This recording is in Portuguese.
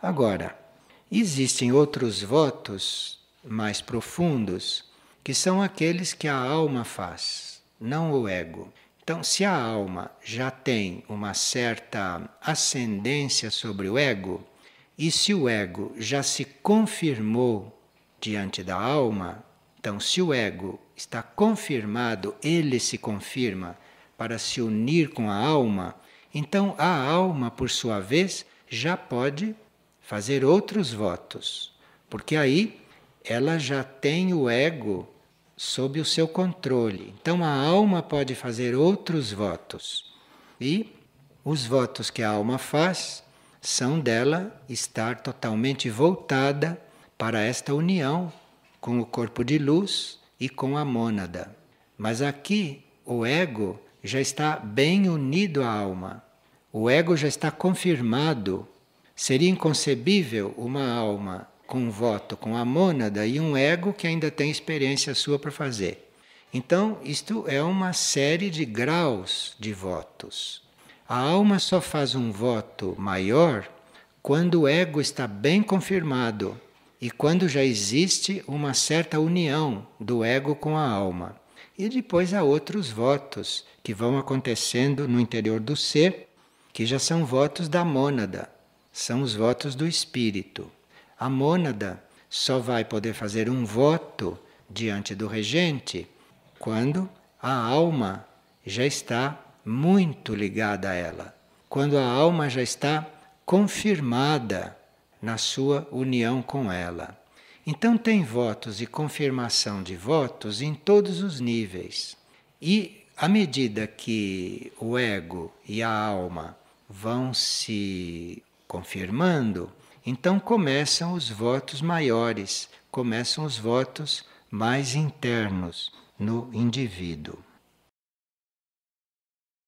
Agora, existem outros votos mais profundos, que são aqueles que a alma faz, não o ego. Então, se a alma já tem uma certa ascendência sobre o ego, e se o ego já se confirmou diante da alma, então, se o ego está confirmado, ele se confirma para se unir com a alma, então a alma, por sua vez, já pode fazer outros votos, porque aí ela já tem o ego sob o seu controle. Então a alma pode fazer outros votos. E os votos que a alma faz são dela estar totalmente voltada para esta união com o corpo de luz e com a mônada. Mas aqui o ego já está bem unido à alma. O ego já está confirmado. Seria inconcebível uma alma com um voto com a mônada e um ego que ainda tem experiência sua para fazer. Então, isto é uma série de graus de votos. A alma só faz um voto maior quando o ego está bem confirmado e quando já existe uma certa união do ego com a alma. E depois há outros votos que vão acontecendo no interior do ser, que já são votos da mônada, são os votos do espírito. A mônada só vai poder fazer um voto diante do regente quando a alma já está muito ligada a ela, quando a alma já está confirmada na sua união com ela. Então tem votos e confirmação de votos em todos os níveis. E à medida que o ego e a alma vão se confirmando, então começam os votos maiores, começam os votos mais internos no indivíduo.